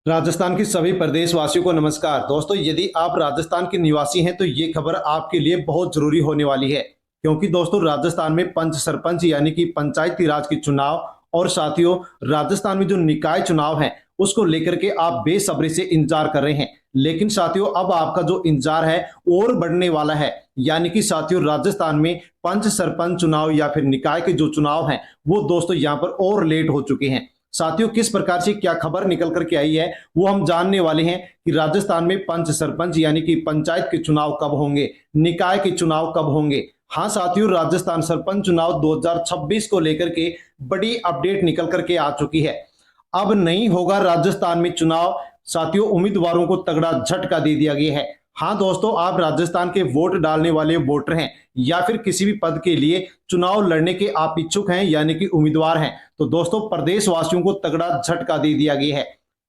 राजस्थान के सभी प्रदेश वासियों को नमस्कार। दोस्तों, यदि आप राजस्थान के निवासी हैं तो ये खबर आपके लिए बहुत जरूरी होने वाली है, क्योंकि दोस्तों राजस्थान में पंच सरपंच यानी कि पंचायती राज के चुनाव और साथियों राजस्थान में जो निकाय चुनाव है उसको लेकर के आप बेसब्री से इंतजार कर रहे हैं। लेकिन साथियों अब आपका जो इंतजार है और बढ़ने वाला है, यानी कि साथियों राजस्थान में पंच सरपंच चुनाव या फिर निकाय के जो चुनाव हैं वो दोस्तों यहाँ पर और लेट हो चुके हैं। साथियों किस प्रकार से क्या खबर निकल करके आई है वो हम जानने वाले हैं कि राजस्थान में पंच सरपंच यानी कि पंचायत के चुनाव कब होंगे, निकाय के चुनाव कब होंगे। हाँ साथियों, राजस्थान सरपंच चुनाव 2026 को लेकर के बड़ी अपडेट निकल करके आ चुकी है। अब नहीं होगा राजस्थान में चुनाव। साथियों उम्मीदवारों को तगड़ा झटका दे दिया गया है। हाँ दोस्तों, आप राजस्थान के वोट डालने वाले वोटर हैं या फिर किसी भी पद के लिए चुनाव लड़ने के आप इच्छुक हैं यानी कि उम्मीदवार हैं, तो दोस्तों प्रदेश वासियों को तगड़ा झटका दे दिया गया है।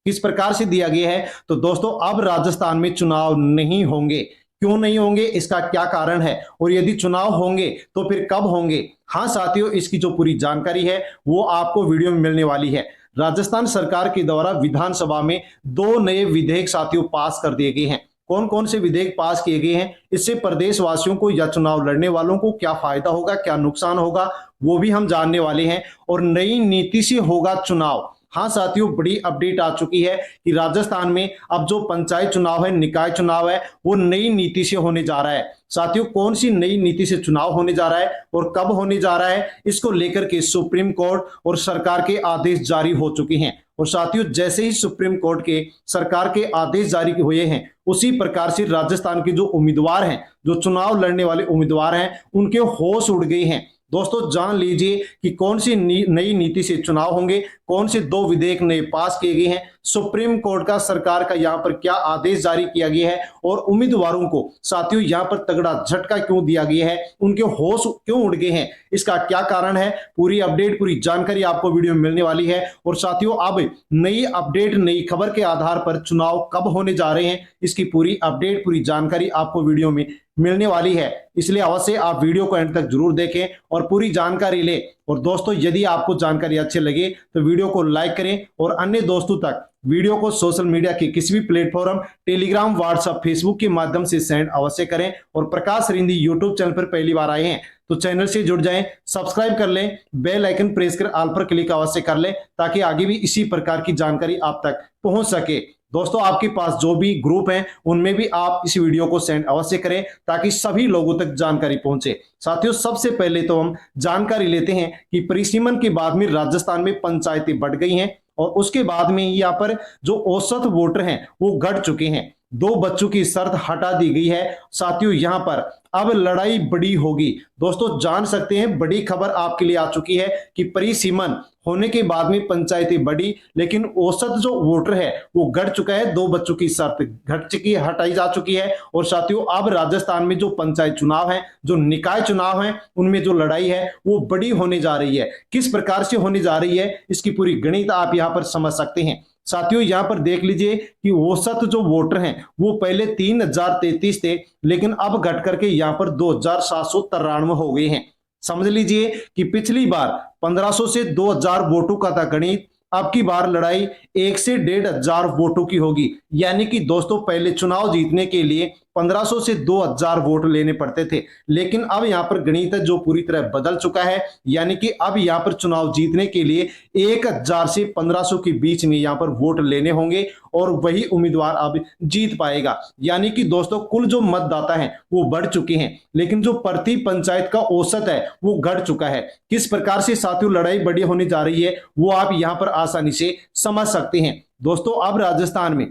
किस प्रकार से दिया गया है? तो दोस्तों अब राजस्थान में चुनाव नहीं होंगे। क्यों नहीं होंगे, इसका क्या कारण है और यदि चुनाव होंगे तो फिर कब होंगे? हाँ साथियों, इसकी जो पूरी जानकारी है वो आपको वीडियो में मिलने वाली है। राजस्थान सरकार के द्वारा विधानसभा में 2 नए विधेयक साथियों पास कर दिए गए हैं। कौन कौन से विधेयक पास किए गए हैं, इससे प्रदेश वासियों को या चुनाव लड़ने वालों को क्या फायदा होगा, क्या नुकसान होगा, वो भी हम जानने वाले हैं। और नई नीति से होगा चुनाव। हाँ साथियों, बड़ी अपडेट आ चुकी है कि राजस्थान में अब जो पंचायत चुनाव है, निकाय चुनाव है, वो नई नीति से होने जा रहा है। साथियों कौन सी नई नीति से चुनाव होने जा रहा है और कब होने जा रहा है, इसको लेकर के सुप्रीम कोर्ट और सरकार के आदेश जारी हो चुके हैं। और साथियों जैसे ही सुप्रीम कोर्ट के सरकार के आदेश जारी हुए हैं उसी प्रकार से राजस्थान के जो उम्मीदवार हैं, जो चुनाव लड़ने वाले उम्मीदवार हैं, उनके होश उड़ गए हैं। दोस्तों जान लीजिए कि कौन सी नई नीति से चुनाव होंगे, कौन से 2 विधेयक नए पास किए गए हैं, सुप्रीम कोर्ट का सरकार का यहां पर क्या आदेश जारी किया गया है और उम्मीदवारों को साथियों यहां पर तगड़ा झटका क्यों दिया गया है, उनके होश क्यों उड़ गए हैं, इसका क्या कारण है, पूरी अपडेट पूरी जानकारी आपको वीडियो में मिलने वाली है। और साथियों अब नई अपडेट नई खबर के आधार पर चुनाव कब होने जा रहे हैं, इसकी पूरी अपडेट पूरी जानकारी आपको वीडियो में मिलने वाली है। इसलिए अवश्य आप वीडियो को एंड तक जरूर देखें और पूरी जानकारी लें। और दोस्तों यदि आपको जानकारी अच्छी लगे तो वीडियो को लाइक करें और अन्य दोस्तों तक वीडियो को सोशल मीडिया के किसी भी प्लेटफॉर्म टेलीग्राम, व्हाट्सएप, फेसबुक के माध्यम से सेंड अवश्य करें। और प्रकाश रिंदी यूट्यूब चैनल पर पहली बार आए हैं तो चैनल से जुड़ जाएं, सब्सक्राइब कर लें, बेल आइकन प्रेस कर ऑल पर क्लिक अवश्य कर लें ताकि आगे भी इसी प्रकार की जानकारी आप तक पहुंच सके। दोस्तों आपके पास जो भी ग्रुप हैं उनमें भी आप इस वीडियो को सेंड अवश्य करें ताकि सभी लोगों तक जानकारी पहुंचे। साथियों सबसे पहले तो हम जानकारी लेते हैं कि परिसीमन के बाद में राजस्थान में पंचायतें बढ़ गई हैं और उसके बाद में यहाँ पर जो औसत वोटर हैं वो घट चुके हैं। 2 बच्चों की शर्त हटा दी गई है। साथियों यहाँ पर अब लड़ाई बड़ी होगी। दोस्तों जान सकते हैं बड़ी खबर आपके लिए आ चुकी है कि परिसीमन होने के बाद में पंचायतें बढ़ी लेकिन औसत जो वोटर है वो घट चुका है। 2 बच्चों की शर्त घट चुकी है, हटाई जा चुकी है। और साथियों अब राजस्थान में जो पंचायत चुनाव है, जो निकाय चुनाव है, उनमें जो लड़ाई है वो बड़ी होने जा रही है। किस प्रकार से होने जा रही है इसकी पूरी गणित आप यहाँ पर समझ सकते हैं। साथियों यहां पर देख लीजिए कि औसत जो वोटर हैं वो पहले 3033 थे लेकिन अब घट करके यहां पर 2793 हो गए हैं। समझ लीजिए कि पिछली बार 1500 से 2000 वोटों का था गणित, अब की बार लड़ाई 1 से 1500 वोटों की होगी। यानी कि दोस्तों पहले चुनाव जीतने के लिए 1500 से 2000 वोट लेने पड़ते थे, लेकिन अब यहां पर गणित जो पूरी तरह बदल चुका है। यानी कि अब यहां पर चुनाव जीतने के लिए 1000 से 1500 के बीच में यहां पर वोट लेने होंगे और वही उम्मीदवार अब जीत पाएगा। यानी कि दोस्तों कुल जो मतदाता है वो बढ़ चुके हैं लेकिन जो प्रति पंचायत का औसत है वो घट चुका है। किस प्रकार से साथियों लड़ाई बड़ी होने जा रही है वो आप यहां पर आसानी से समझ सकते हैं। दोस्तों अब राजस्थान में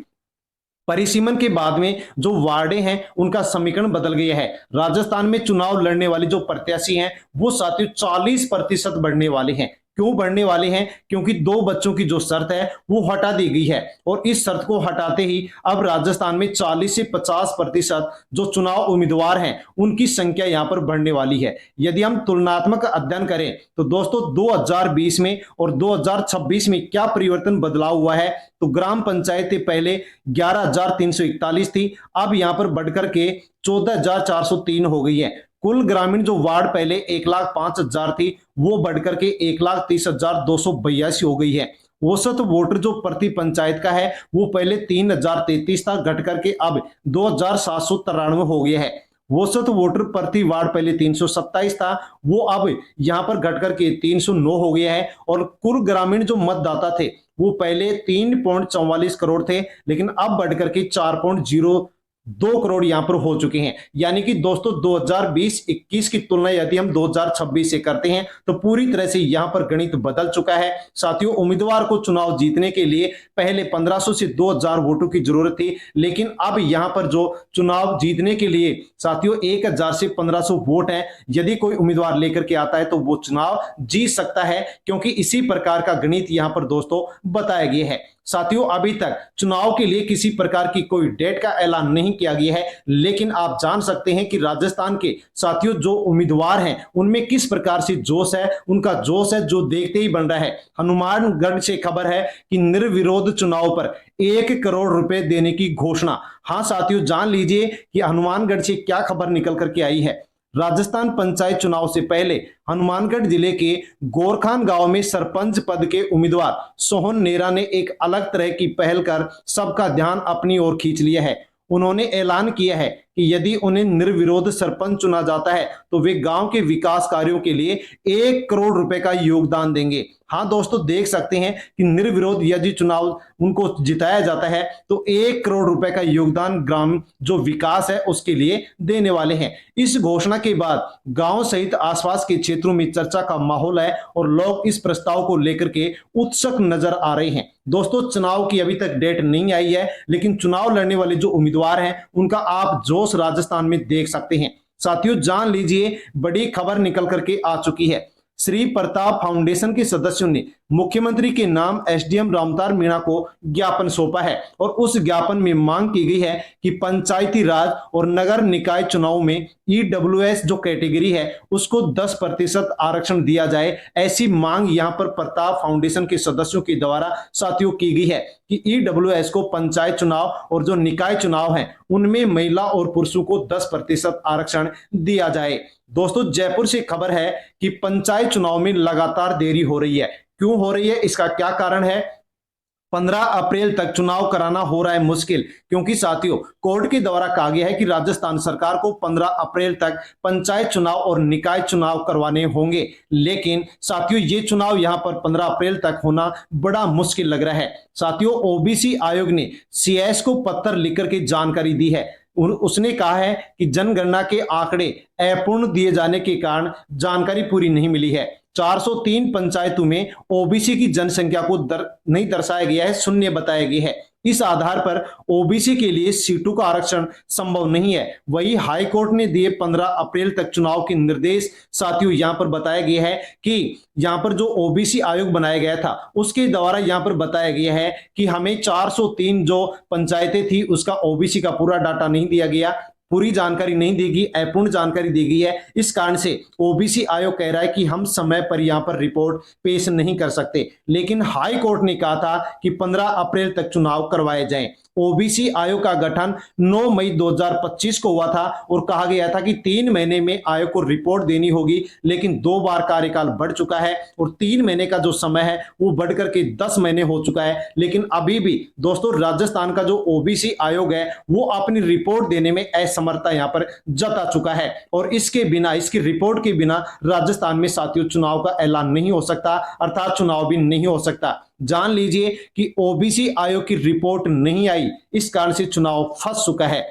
परिसीमन के बाद में जो वार्डे हैं उनका समीकरण बदल गया है। राजस्थान में चुनाव लड़ने वाले जो प्रत्याशी हैं वो साथियों 40% बढ़ने वाले हैं। क्यों बढ़ने वाले हैं? क्योंकि 2 बच्चों की जो शर्त है वो हटा दी गई है और इस शर्त को हटाते ही अब राजस्थान में 40 से 50% जो चुनाव उम्मीदवार हैं उनकी संख्या यहां पर बढ़ने वाली है। यदि हम तुलनात्मक अध्ययन करें तो दोस्तों 2020 में और 2026 में क्या परिवर्तन बदलाव हुआ है, तो ग्राम पंचायतें पहले 11341 थी, अब यहां पर बढ़कर के 14403 हो गई है। कुल ग्रामीण जो वार्ड पहले 1,05,000 थी वो बढ़कर के 1,30,282 हो गई है। औसत वोटर जो प्रति पंचायत का है वो पहले 3033 था, घट करके अब 2793 हो गया है। औसत वोटर प्रति वार्ड पहले 327 था, वो अब यहां पर घट करके 309 हो गया है। और कुल ग्रामीण जो मतदाता थे वो पहले 3.44 करोड़ थे, लेकिन अब बढ़ करके 4.02 करोड़ यहां पर हो चुके हैं। यानी कि दोस्तों 2020-21 की तुलना यदि हम 2026 से करते हैं तो पूरी तरह से यहां पर गणित बदल चुका है। साथियों, उम्मीदवार को चुनाव जीतने के लिए पहले 1500 से 2000 वोटों की जरूरत थी, लेकिन अब यहां पर जो चुनाव जीतने के लिए साथियों 1000 से 1500 वोट है, यदि कोई उम्मीदवार लेकर के आता है तो वो चुनाव जीत सकता है, क्योंकि इसी प्रकार का गणित यहां पर दोस्तों बताया गया है। साथियों, अभी तक चुनाव के लिए किसी प्रकार की कोई डेट का ऐलान नहीं किया गया है, लेकिन आप जान सकते हैं कि राजस्थान के साथियों जो उम्मीदवार हैं उनमें किस प्रकार से जोश है। उनका जोश है जो देखते ही बन रहा है। हनुमानगढ़ से खबर है कि निर्विरोध चुनाव पर 1 करोड़ रुपए देने की घोषणा। हाँ साथियों, जान लीजिए कि हनुमानगढ़ से क्या खबर निकल करके आई है। राजस्थान पंचायत चुनाव से पहले हनुमानगढ़ जिले के गोरखान गांव में सरपंच पद के उम्मीदवार सोहन नेहरा ने एक अलग तरह की पहल कर सबका ध्यान अपनी ओर खींच लिया है। उन्होंने ऐलान किया है कि यदि उन्हें निर्विरोध सरपंच चुना जाता है तो वे गांव के विकास कार्यों के लिए 1 करोड़ रुपए का योगदान देंगे। हाँ दोस्तों, देख सकते हैं कि निर्विरोध यदि चुनाव उनको जिताया जाता है तो 1 करोड़ रुपए का योगदान ग्राम जो विकास है उसके लिए देने वाले हैं। इस घोषणा के बाद गांव सहित आसपास के क्षेत्रों में चर्चा का माहौल है और लोग इस प्रस्ताव को लेकर के उत्सुक नजर आ रहे हैं। दोस्तों, चुनाव की अभी तक डेट नहीं आई है, लेकिन चुनाव लड़ने वाले जो उम्मीदवार हैं उनका आप जोश राजस्थान में देख सकते हैं। साथियों, जान लीजिए बड़ी खबर निकल करके आ चुकी है। श्री प्रताप फाउंडेशन के सदस्यों ने मुख्यमंत्री के नाम एसडीएम रामतार मीणा को ज्ञापन सौंपा है और उस ज्ञापन में मांग की गई है कि पंचायती राज और नगर निकाय चुनाव में ईडब्ल्यूएस जो कैटेगरी है उसको 10% आरक्षण दिया जाए। ऐसी मांग यहां पर प्रताप फाउंडेशन के सदस्यों के द्वारा साथियों की गई है कि ईडब्ल्यूएस को पंचायत चुनाव और जो निकाय चुनाव है उनमें महिला और पुरुषों को 10% आरक्षण दिया जाए। दोस्तों, जयपुर से खबर है कि पंचायत चुनाव में लगातार देरी हो रही है। क्यों हो रही है, इसका क्या कारण है? 15 अप्रैल तक चुनाव कराना हो रहा है मुश्किल, क्योंकि साथियों कोर्ट के द्वारा कहा गया है कि राजस्थान सरकार को 15 अप्रैल तक पंचायत चुनाव और निकाय चुनाव करवाने होंगे। लेकिन साथियों ये चुनाव यहां पर 15 अप्रैल तक होना बड़ा मुश्किल लग रहा है। साथियों, ओबीसी आयोग ने सीएस को पत्र लिखकर के जानकारी दी है। उसने कहा है कि जनगणना के आंकड़े अपूर्ण दिए जाने के कारण जानकारी पूरी नहीं मिली है। 403 पंचायतों में ओबीसी की जनसंख्या को नहीं दर्शाया गया है, शून्य बताया गया है। इस आधार पर ओबीसी के लिए सीटों का आरक्षण संभव नहीं है। वही हाई कोर्ट ने दिए 15 अप्रैल तक चुनाव के निर्देश। साथियों, यहां पर बताया गया है कि यहां पर जो ओबीसी आयोग बनाया गया था उसके द्वारा यहां पर बताया गया है कि हमें 403 जो पंचायतें थी उसका ओबीसी का पूरा डाटा नहीं दिया गया, पूरी जानकारी नहीं देगी, अपूर्ण जानकारी दी गई है। इस कारण से ओबीसी आयोग कह रहा है कि हम समय पर यहां पर रिपोर्ट पेश नहीं कर सकते। लेकिन हाई कोर्ट ने कहा था कि 15 अप्रैल तक चुनाव करवाए जाएं। ओबीसी आयोग का गठन 9 मई 2025 को हुआ था और कहा गया था कि 3 महीने में आयोग को रिपोर्ट देनी होगी, लेकिन 2 बार कार्यकाल बढ़ चुका है और 3 महीने का जो समय है वो बढ़कर के 10 महीने हो चुका है। लेकिन अभी भी दोस्तों राजस्थान का जो ओबीसी आयोग है वो अपनी रिपोर्ट देने में असमर्थता यहां पर जता चुका है और इसके बिना, इसकी रिपोर्ट के बिना राजस्थान में साथियों चुनाव का ऐलान नहीं हो सकता, अर्थात चुनाव भी नहीं हो सकता। जान लीजिए कि ओबीसी आयोग की रिपोर्ट नहीं आई, इस कारण से चुनाव फंस चुका है।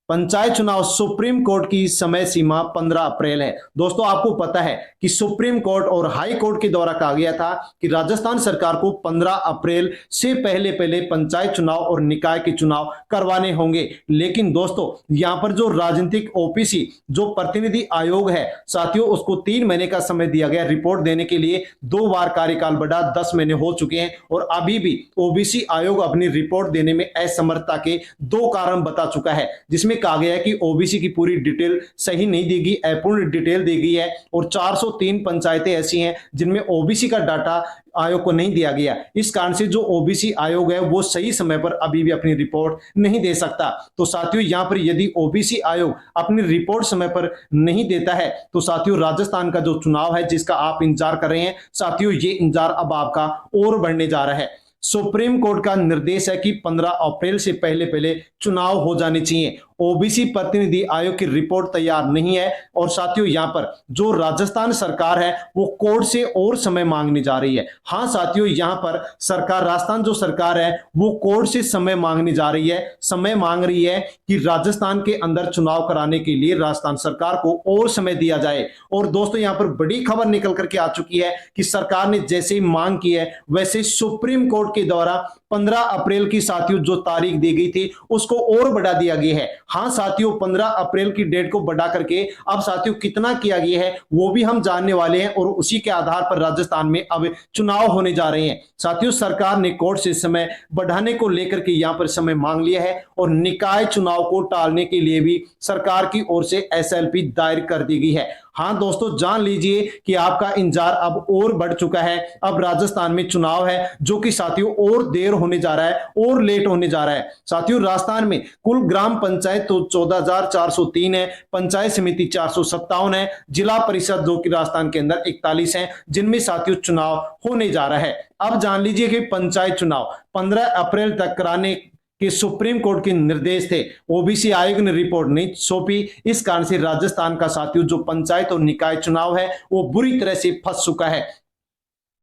पंचायत चुनाव सुप्रीम कोर्ट की समय सीमा 15 अप्रैल है। दोस्तों, आपको पता है कि सुप्रीम कोर्ट और हाई कोर्ट के द्वारा कहा गया था कि राजस्थान सरकार को 15 अप्रैल से पहले पहले पंचायत चुनाव और निकाय के चुनाव करवाने होंगे। लेकिन दोस्तों यहां पर जो राजनीतिक ओबीसी जो प्रतिनिधि आयोग है साथियों उसको 3 महीने का समय दिया गया रिपोर्ट देने के लिए। 2 बार कार्यकाल बढ़ा, 10 महीने हो चुके हैं और अभी भी ओबीसी आयोग अपनी रिपोर्ट देने में असमर्थता के 2 कारण बता चुका है, जिसमें जिनमें कहा गया है कि ओबीसी की पूरी डिटेल सही नहीं दी गई, अपूर्ण डिटेल दी गई है और 403 पंचायतें ऐसी हैं जिनमें ओबीसी का डाटा आयोग को नहीं दिया गया। इस कारण से जो ओबीसी आयोग है वो सही समय पर अभी भी अपनी रिपोर्ट नहीं दे सकता। तो साथियों यहां पर यदि ओबीसी आयोग अपनी रिपोर्ट समय पर नहीं देता है तो साथियों राजस्थान का जो चुनाव है जिसका आप इंतजार कर रहे हैं, साथियों ये इंतजार अब आपका और बढ़ने जा रहा है। सुप्रीम कोर्ट का निर्देश है कि 15 अप्रैल से पहले पहले चुनाव हो जाने चाहिए। ओबीसी प्रतिनिधि आयोग की रिपोर्ट तैयार नहीं है और साथियों यहां पर जो राजस्थान सरकार है वो कोर्ट से और समय मांगने जा रही है। हां साथियों यहां पर सरकार, राजस्थान जो सरकार है वो कोर्ट से समय मांगने जा रही है, समय मांग रही है कि राजस्थान के अंदर चुनाव कराने के लिए राजस्थान सरकार को और समय दिया जाए। और दोस्तों यहां पर बड़ी खबर निकल करके आ चुकी है कि सरकार ने जैसे ही मांग की है वैसे सुप्रीम कोर्ट के द्वारा 15 अप्रैल की साथियों जो तारीख दी गई थी उसको और बढ़ा दिया गया है। हां साथियों 15 अप्रैल की डेट को बढ़ा करके अब साथियों कितना किया गया है वो भी हम जानने वाले हैं और उसी के आधार पर राजस्थान में अब चुनाव होने जा रहे हैं। साथियों सरकार ने कोर्ट से समय बढ़ाने को लेकर के यहां पर समय मांग लिया है और निकाय चुनाव को टालने के लिए भी सरकार की ओर से एसएलपी दायर कर दी गई है। हां दोस्तों जान लीजिए कि आपका इंतजार अब और बढ़ चुका है। अब राजस्थान में चुनाव है जो कि साथियों और देर होने जा रहा है और लेट होने जा रहा है। साथियों राजस्थान में कुल ग्राम पंचायत तो 14,403 है, पंचायत समिति 457 है, जिला परिषद जो कि राजस्थान के अंदर 41 है जिनमें साथियों चुनाव होने जा रहा है। अब जान लीजिए कि पंचायत चुनाव 15 अप्रैल तक कराने कि सुप्रीम कोर्ट के निर्देश थे, ओबीसी आयोग ने रिपोर्ट नहीं सौंपी। इस कारण से राजस्थान का साथियों जो पंचायत और निकाय चुनाव है वो बुरी तरह से फंस चुका है।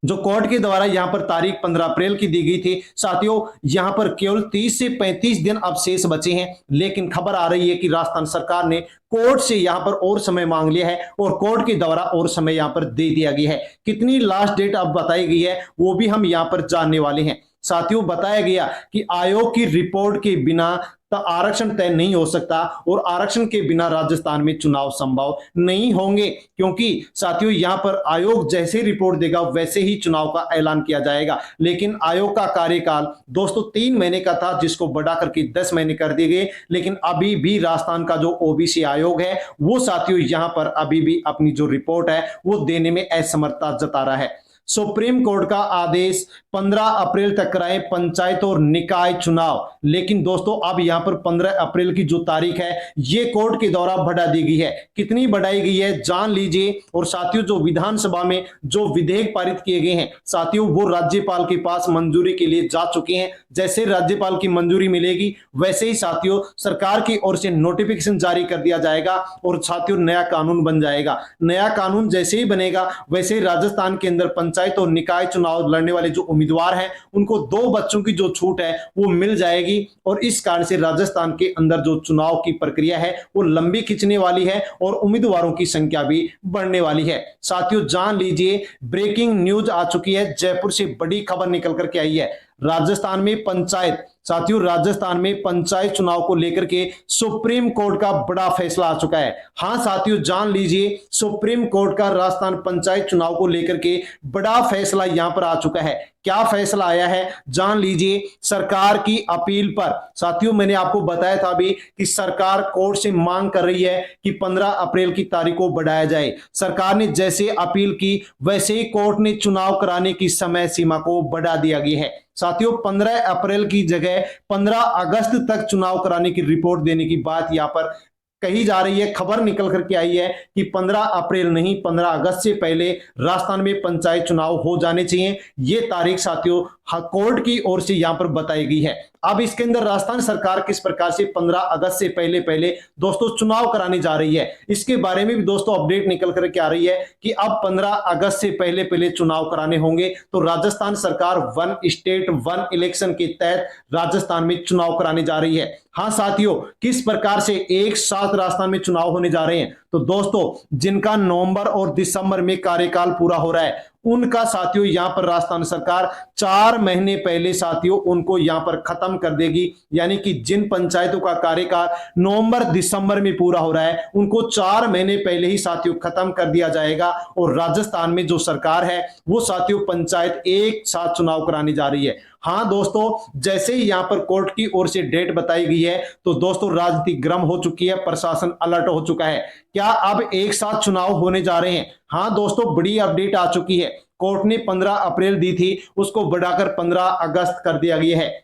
जो कोर्ट के द्वारा यहां पर तारीख 15 अप्रैल की दी गई थी साथियों यहां पर केवल 30 से 35 दिन अब शेष बचे हैं, लेकिन खबर आ रही है कि राजस्थान सरकार ने कोर्ट से यहां पर और समय मांग लिया है और कोर्ट के द्वारा और समय यहां पर दे दिया गया है। कितनी लास्ट डेट अब बताई गई है वो भी हम यहां पर जानने वाले हैं। साथियों बताया गया कि आयोग की रिपोर्ट के बिना तो आरक्षण तय नहीं हो सकता और आरक्षण के बिना राजस्थान में चुनाव संभव नहीं होंगे, क्योंकि साथियों यहां पर आयोग जैसे रिपोर्ट देगा वैसे ही चुनाव का ऐलान किया जाएगा। लेकिन आयोग का कार्यकाल दोस्तों 3 महीने का था जिसको बढ़ा करके 10 महीने कर दिए गए, लेकिन अभी भी राजस्थान का जो ओबीसी आयोग है वो साथियों यहां पर अभी भी अपनी जो रिपोर्ट है वो देने में असमर्थता जता रहा है। सुप्रीम कोर्ट का आदेश 15 अप्रैल तक कराए पंचायत और निकाय चुनाव, लेकिन दोस्तों अब यहां पर 15 अप्रैल की जो तारीख है ये कोर्ट के द्वारा बढ़ा दी गई है। कितनी बढ़ाई गई है जान लीजिए। और साथियों जो विधानसभा में जो विधेयक पारित किए गए हैं साथियों वो राज्यपाल के पास मंजूरी के लिए जा चुके हैं। जैसे राज्यपाल की मंजूरी मिलेगी वैसे ही साथियों सरकार की ओर से नोटिफिकेशन जारी कर दिया जाएगा और साथियों नया कानून बन जाएगा। नया कानून जैसे ही बनेगा वैसे ही राजस्थान के अंदर पंचायत और निकाय चुनाव लड़ने वाले जो उम्मीदवार हैं उनको 2 बच्चों की जो छूट है वो मिल जाएगी और इस कारण से राजस्थान के अंदर जो चुनाव की प्रक्रिया है वो लंबी खिंचने वाली है और उम्मीदवारों की संख्या भी बढ़ने वाली है। साथियों जान लीजिए ब्रेकिंग न्यूज आ चुकी है, जयपुर से बड़ी खबर निकल करके आई है। राजस्थान में पंचायत साथियों राजस्थान में पंचायत चुनाव को लेकर के सुप्रीम कोर्ट का बड़ा फैसला आ चुका है। हां साथियों जान लीजिए सुप्रीम कोर्ट का राजस्थान पंचायत चुनाव को लेकर के बड़ा फैसला यहां पर आ चुका है। क्या फैसला आया है जान लीजिए। सरकार की अपील पर साथियों मैंने आपको बताया था अभी कि सरकार कोर्ट से मांग कर रही है कि 15 अप्रैल की तारीख को बढ़ाया जाए। सरकार ने जैसे अपील की वैसे ही कोर्ट ने चुनाव कराने की समय सीमा को बढ़ा दिया गया है। साथियों 15 अप्रैल की जगह 15 अगस्त तक चुनाव कराने की रिपोर्ट देने की बात यहां पर कही जा रही है। खबर निकल करके आई है कि 15 अप्रैल नहीं 15 अगस्त से पहले राजस्थान में पंचायत चुनाव हो जाने चाहिए। ये तारीख साथियों कोर्ट की ओर से यहां पर बताई गई है। अब इसके अंदर राजस्थान सरकार किस प्रकार से 15 अगस्त से पहले पहले दोस्तों चुनाव कराने जा रही है इसके बारे में भी दोस्तों अपडेट निकल करके आ रही है कि अब 15 अगस्त से पहले पहले चुनाव कराने होंगे। तो राजस्थान सरकार 1 स्टेट 1 इलेक्शन के तहत राजस्थान में चुनाव कराने जा रही है। हां साथियों किस प्रकार से एक साथ राजस्थान में चुनाव होने जा रहे हैं तो दोस्तों जिनका नवंबर और दिसंबर में कार्यकाल पूरा हो रहा है उनका साथियों यहां पर राजस्थान सरकार 4 महीने पहले साथियों उनको यहां पर खत्म कर देगी। यानी कि जिन पंचायतों का कार्यकाल नवंबर दिसंबर में पूरा हो रहा है उनको 4 महीने पहले ही साथियों खत्म कर दिया जाएगा और राजस्थान में जो सरकार है वो साथियों पंचायत एक साथ चुनाव कराने जा रही है। हाँ दोस्तों, जैसे ही यहाँ पर कोर्ट की ओर से डेट बताई गई है तो दोस्तों राजनीति गर्म हो चुकी है, प्रशासन अलर्ट हो चुका है। क्या अब एक साथ चुनाव होने जा रहे हैं? हाँ दोस्तों, बड़ी अपडेट आ चुकी है। कोर्ट ने 15 अप्रैल दी थी, उसको बढ़ाकर 15 अगस्त कर दिया गया है।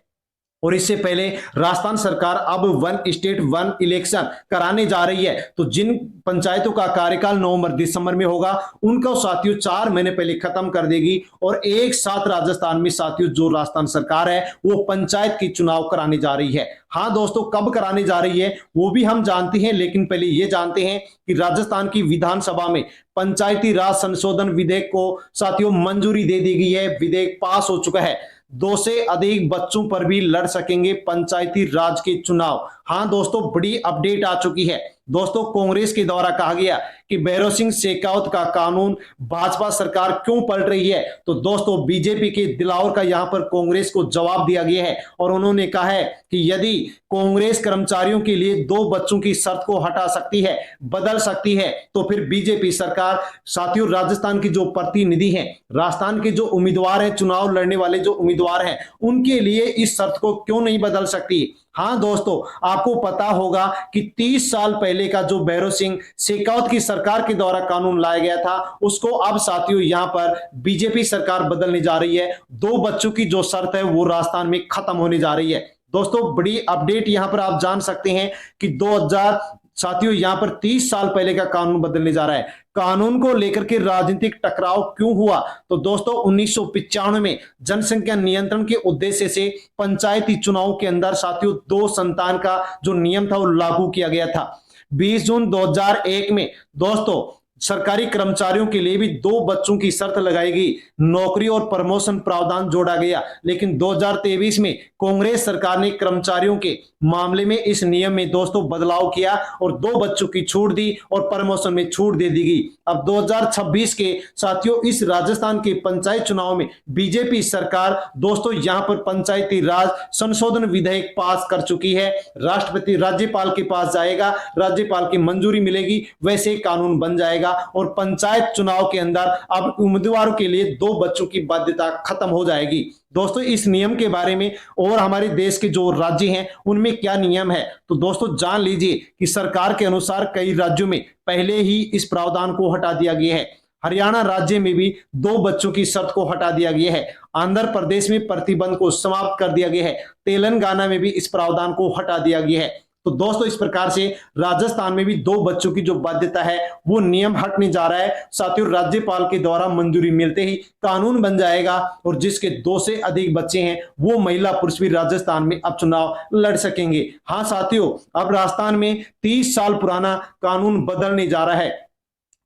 और इससे पहले राजस्थान सरकार अब वन स्टेट वन इलेक्शन कराने जा रही है। तो जिन पंचायतों का कार्यकाल नवंबर दिसंबर में होगा उनका साथियों 4 महीने पहले खत्म कर देगी और एक साथ राजस्थान में साथियों जो राजस्थान सरकार है वो पंचायत की चुनाव कराने जा रही है। हाँ दोस्तों, कब कराने जा रही है वो भी हम जानते हैं, लेकिन पहले ये जानते हैं कि राजस्थान की विधानसभा में पंचायती राज संशोधन विधेयक को साथियों मंजूरी दे दी गई है। विधेयक पास हो चुका है। 2 से अधिक बच्चों पर भी लड़ सकेंगे पंचायती राज के चुनाव। हाँ दोस्तों, बड़ी अपडेट आ चुकी है। दोस्तों, कांग्रेस के द्वारा कहा गया कि भैरव सिंह शेखावत का कानून भाजपा सरकार क्यों पलट रही है, तो दोस्तों बीजेपी के दिलावर का यहां पर कांग्रेस को जवाब दिया गया है और उन्होंने कहा है कि यदि कांग्रेस कर्मचारियों के लिए 2 बच्चों की शर्त को हटा सकती है, बदल सकती है, तो फिर बीजेपी सरकार साथियों राजस्थान की जो प्रतिनिधि हैं, राजस्थान के जो उम्मीदवार हैं, चुनाव लड़ने वाले जो उम्मीदवार हैं, उनके लिए इस शर्त को क्यों नहीं बदल सकती। हाँ दोस्तों, आपको पता होगा कि 30 साल पहले का जो भैरव सिंह शेखावत की सरकार के द्वारा कानून लाया गया था उसको अब साथियों यहां पर बीजेपी सरकार बदलने जा रही है। 2 बच्चों की जो शर्त है वो राजस्थान में खत्म होने जा रही है। दोस्तों, बड़ी अपडेट यहां पर आप जान सकते हैं कि 2000 साथियों यहां पर 30 साल पहले का कानून बदलने जा रहा है। कानून को लेकर के राजनीतिक टकराव क्यों हुआ, तो दोस्तों 1995 में जनसंख्या नियंत्रण के उद्देश्य से पंचायती चुनाव के अंदर साथियों 2 संतान का जो नियम था वो लागू किया गया था। 20 जून 2001 में दोस्तों सरकारी कर्मचारियों के लिए भी 2 बच्चों की शर्त लगाई गई, नौकरी और प्रमोशन प्रावधान जोड़ा गया। लेकिन 2023 में कांग्रेस सरकार ने कर्मचारियों के मामले में इस नियम में दोस्तों बदलाव किया और 2 बच्चों की छूट दी और प्रमोशन में छूट दे दी गई। अब 2026 के साथियों इस राजस्थान के पंचायत चुनाव में बीजेपी सरकार दोस्तों यहां पर पंचायती राज संशोधन विधेयक पास कर चुकी है। राष्ट्रपति राज्यपाल के पास जाएगा, राज्यपाल की मंजूरी मिलेगी, वैसे कानून बन जाएगा और पंचायत चुनाव के अंदर अब उम्मीदवारों के लिए 2 बच्चों की बाध्यता खत्म हो जाएगी। दोस्तों, इस नियम के बारे में और हमारे देश के जो राज्य हैं उनमें क्या नियम है, तो दोस्तों जान लीजिए कि सरकार के अनुसार कई राज्यों में पहले ही इस प्रावधान को हटा दिया गया है। हरियाणा राज्य में भी 2 बच्चों की शर्त को हटा दिया गया है। आंध्र प्रदेश में प्रतिबंध को समाप्त कर दिया गया है। तेलंगाना में भी इस प्रावधान को हटा दिया गया है। तो दोस्तों इस प्रकार से राजस्थान में भी 2 बच्चों की जो बाध्यता है वो नियम हटने जा रहा है। साथियों राज्यपाल के द्वारा मंजूरी मिलते ही कानून बन जाएगा और जिसके 2 से अधिक बच्चे हैं वो महिला पुरुष भी राजस्थान में अब चुनाव लड़ सकेंगे। हाँ साथियों, अब राजस्थान में 30 साल पुराना कानून बदलने जा रहा है।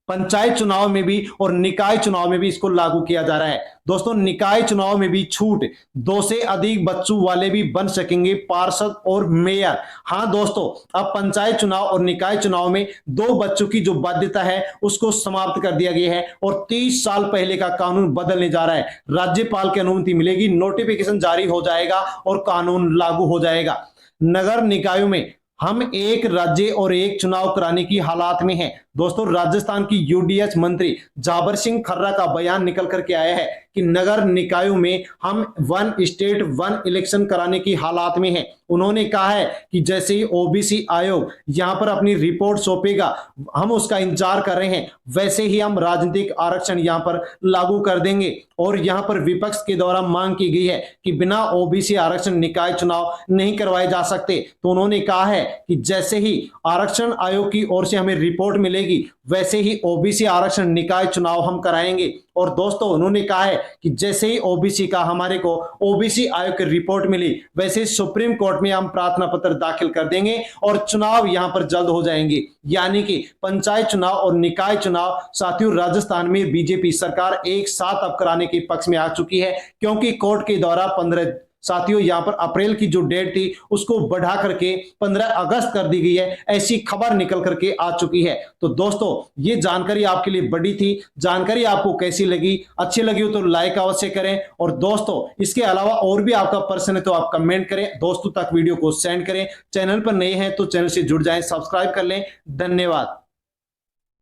पंचायत चुनाव में भी और निकाय चुनाव में भी इसको लागू किया जा रहा है। दोस्तों निकाय चुनाव में भी छूट, 2 से अधिक बच्चों वाले भी बन सकेंगे पार्षद और मेयर। हाँ दोस्तों, अब पंचायत चुनाव और निकाय चुनाव में 2 बच्चों की जो बाध्यता है उसको समाप्त कर दिया गया है और 30 साल पहले का कानून बदलने जा रहा है। राज्यपाल की अनुमति मिलेगी, नोटिफिकेशन जारी हो जाएगा और कानून लागू हो जाएगा। नगर निकायों में हम एक राज्य और एक चुनाव कराने की हालात में हैं। दोस्तों राजस्थान की यूडीएच मंत्री जाबर सिंह खर्रा का बयान निकल करके आया है कि नगर निकायों में हम 1 स्टेट 1 इलेक्शन कराने की हालात में हैं। उन्होंने कहा है कि जैसे ही ओबीसी आयोग यहां पर अपनी रिपोर्ट सौंपेगा, हम उसका इंतजार कर रहे हैं, वैसे ही हम राजनीतिक आरक्षण यहां पर लागू कर देंगे। और यहां पर विपक्ष के द्वारा मांग की गई है कि बिना ओबीसी आरक्षण निकाय चुनाव नहीं करवाए जा सकते। तो उन्होंने कहा है कि जैसे ही आरक्षण आयोग की ओर से हमें रिपोर्ट मिलेगी वैसे ही ओबीसी आरक्षण निकाय चुनाव हम कराएंगे। और दोस्तों उन्होंने कहा है कि जैसे ही ओबीसी का हमारे को ओबीसी आयोग की रिपोर्ट मिली वैसे सुप्रीम कोर्ट में हम प्रार्थना पत्र दाखिल कर देंगे और चुनाव यहां पर जल्द हो जाएंगे। यानी कि पंचायत चुनाव और निकाय चुनाव साथियों राजस्थान में बीजेपी सरकार एक साथ अब कराने के पक्ष में आ चुकी है, क्योंकि कोर्ट के द्वारा 15 साथियों यहां पर अप्रैल की जो डेट थी उसको बढ़ा करके 15 अगस्त कर दी गई है, ऐसी खबर निकल करके आ चुकी है। तो दोस्तों ये जानकारी आपके लिए बड़ी थी। जानकारी आपको कैसी लगी? अच्छी लगी हो तो लाइक अवश्य करें और दोस्तों इसके अलावा और भी आपका प्रश्न है तो आप कमेंट करें, दोस्तों तक वीडियो को सेंड करें। चैनल पर नए हैं तो चैनल से जुड़ जाएं, सब्सक्राइब कर लें। धन्यवाद।